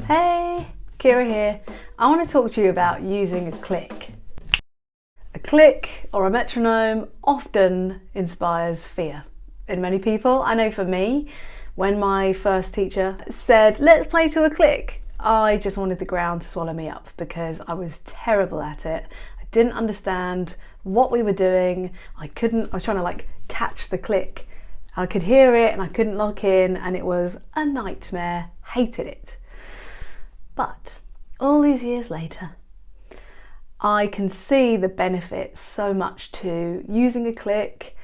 Hey, Kira here. I want to talk to you about using a click. A click or a metronome often inspires fear in many people. I know for me, when my first teacher said, let's play to a click, I just wanted the ground to swallow me up because I was terrible at it. I didn't understand what we were doing. I was trying to catch the click. I could hear it and I couldn't lock in, and it was a nightmare. Hated it. But all these years later, I can see the benefits so much to using a click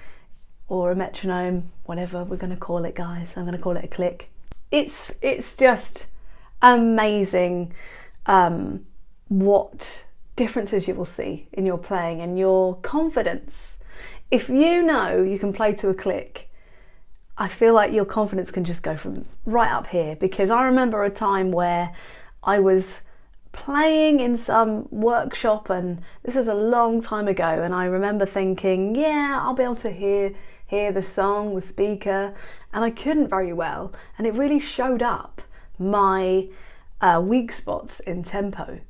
or a metronome, whatever we're going to call it, guys. I'm going to call it a click. It's just amazing what differences you will see in your playing and your confidence. If you know you can play to a click, I feel like your confidence can just go from right up here, because I remember a time where I was playing in some workshop, and this is a long time ago, and I remember thinking, yeah, I'll be able to hear the song, the speaker, and I couldn't very well, and it really showed up my weak spots in tempo.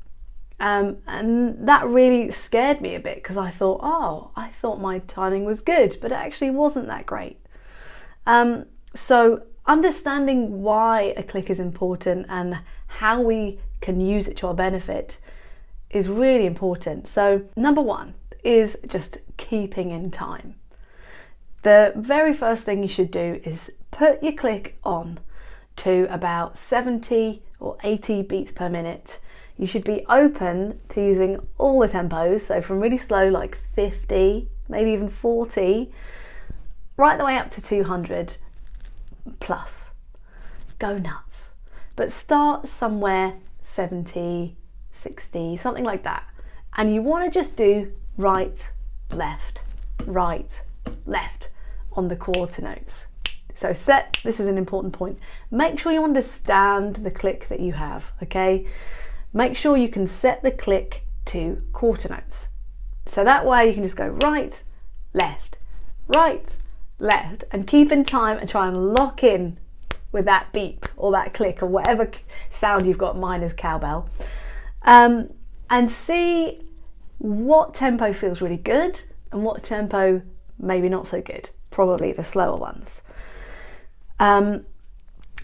And that really scared me a bit, because I thought my timing was good, but it actually wasn't that great. So understanding why a click is important and how we can use it to our benefit is really important. So number one is just keeping in time. The very first thing you should do is put your click on to about 70 or 80 beats per minute. You should be open to using all the tempos, so from really slow like 50, maybe even 40, right the way up to 200 plus. Go nuts. But start somewhere 70, 60, something like that. And you want to just do right, left on the quarter notes. So this is an important point. Make sure you understand the click that you have, okay? Make sure you can set the click to quarter notes. So that way you can just go right, left, and keep in time and try and lock in with that beep or that click or whatever sound you've got. Mine is cowbell. And see what tempo feels really good and what tempo maybe not so good, probably the slower ones. Once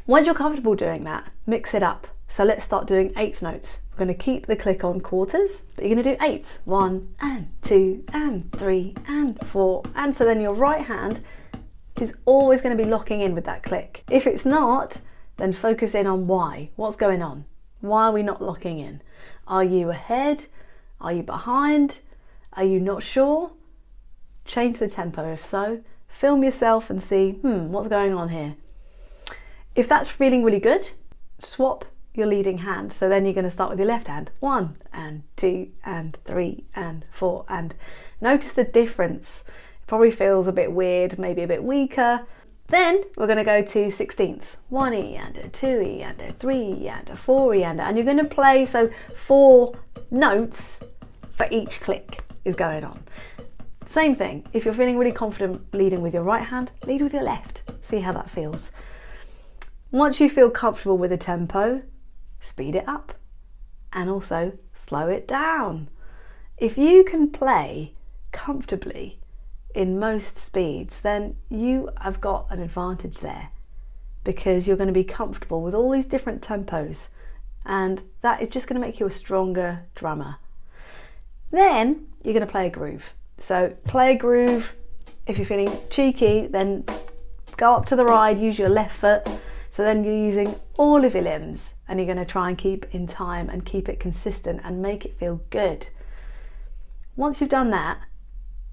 you're comfortable doing that, mix it up. So let's start doing eighth notes. We're going to keep the click on quarters, but you're going to do eighths. 1 and 2 and 3 and 4. And so then your right hand is always going to be locking in with that click. If it's not, then focus in on why. What's going on? Why are we not locking in? Are you ahead? Are you behind? Are you not sure? Change the tempo. If so, film yourself and see, what's going on here? If that's feeling really good, swap your leading hand. So then you're going to start with your left hand. 1 and 2 and 3 and 4, and notice the difference. It probably feels a bit weird, maybe a bit weaker. Then we're going to go to sixteenths. 1E and a 2E and a 3E and a 4E and you're going to play, so 4 notes for each click is going on. Same thing, if you're feeling really confident leading with your right hand, lead with your left. See how that feels. Once you feel comfortable with the tempo, speed it up and also slow it down. If you can play comfortably in most speeds, then you have got an advantage there, because you're going to be comfortable with all these different tempos, and that is just going to make you a stronger drummer. Then you're going to play a groove. So play a groove. If you're feeling cheeky, then go up to the ride, use your left foot. So then you're using all of your limbs, and you're going to try and keep in time and keep it consistent and make it feel good. Once you've done that,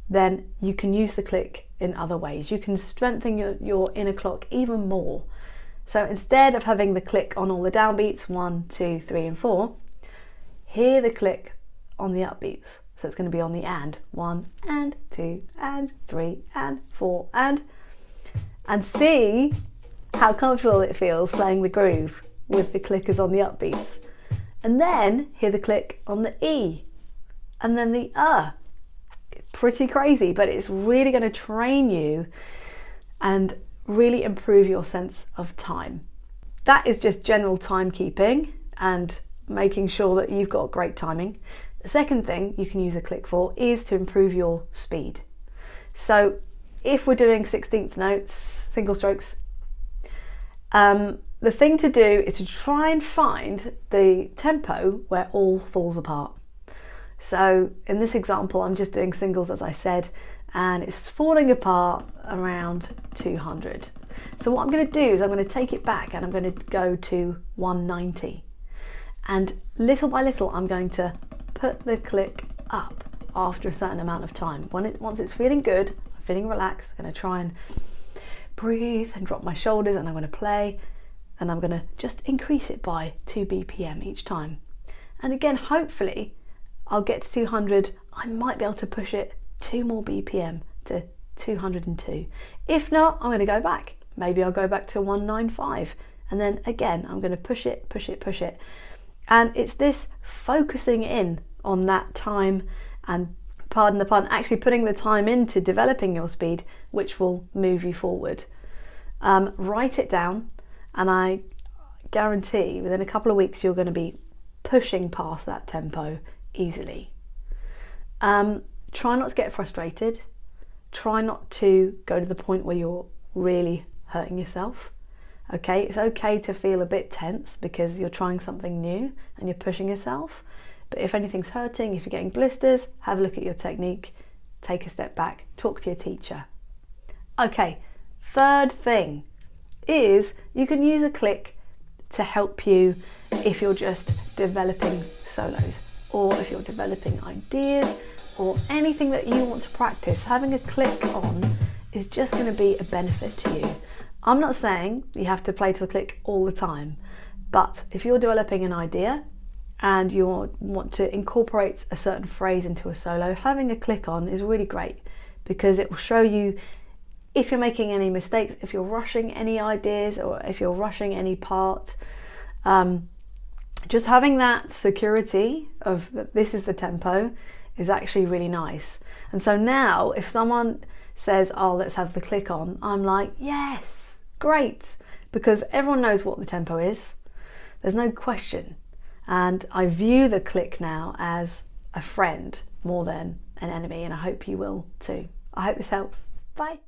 then you can use the click in other ways. You can strengthen your inner clock even more. So instead of having the click on all the downbeats, 1, 2, 3 and 4, hear the click on the upbeats. So it's going to be on the and. 1 and 2 and 3 and 4 and see how comfortable it feels playing the groove with the clickers on the upbeats. And then hear the click on the E and then the Pretty crazy, but it's really going to train you and really improve your sense of time. That is just general timekeeping. and making sure that you've got great timing. The second thing you can use a click for is to improve your speed. So if we're doing 16th notes, single strokes, the thing to do is to try and find the tempo where all falls apart. So in this example, I'm just doing singles, as I said, and it's falling apart around 200. So what I'm going to do is I'm going to take it back and I'm going to go to 190. And little by little, I'm going to put the click up after a certain amount of time. Once it's feeling good, I'm feeling relaxed, I'm going to try and breathe and drop my shoulders, and I'm going to play, and I'm going to just increase it by 2 BPM each time. And again, hopefully I'll get to 200. I might be able to push it 2 more BPM to 202. If not, I'm going to go back. Maybe I'll go back to 195, and then again I'm going to push it, push it, push it. And it's this focusing in on that time, and pardon the pun, actually putting the time into developing your speed, which will move you forward. Write it down, and I guarantee within a couple of weeks you're going to be pushing past that tempo easily. Try not to get frustrated. Try not to go to the point where you're really hurting yourself. Okay, it's okay to feel a bit tense because you're trying something new and you're pushing yourself. But if anything's hurting, if you're getting blisters, have a look at your technique, take a step back, talk to your teacher. Okay, third thing is you can use a click to help you if you're just developing solos, or if you're developing ideas, or anything that you want to practice. Having a click on is just going to be a benefit to you. I'm not saying you have to play to a click all the time, but if you're developing an idea and you want to incorporate a certain phrase into a solo, having a click on is really great, because it will show you if you're making any mistakes, if you're rushing any ideas, or if you're rushing any part. Just having that security of that this is the tempo is actually really nice. And so now if someone says, oh, let's have the click on, I'm like, yes, great, because everyone knows what the tempo is. There's no question. And I view the click now as a friend more than an enemy, and I hope you will too. I hope this helps. Bye.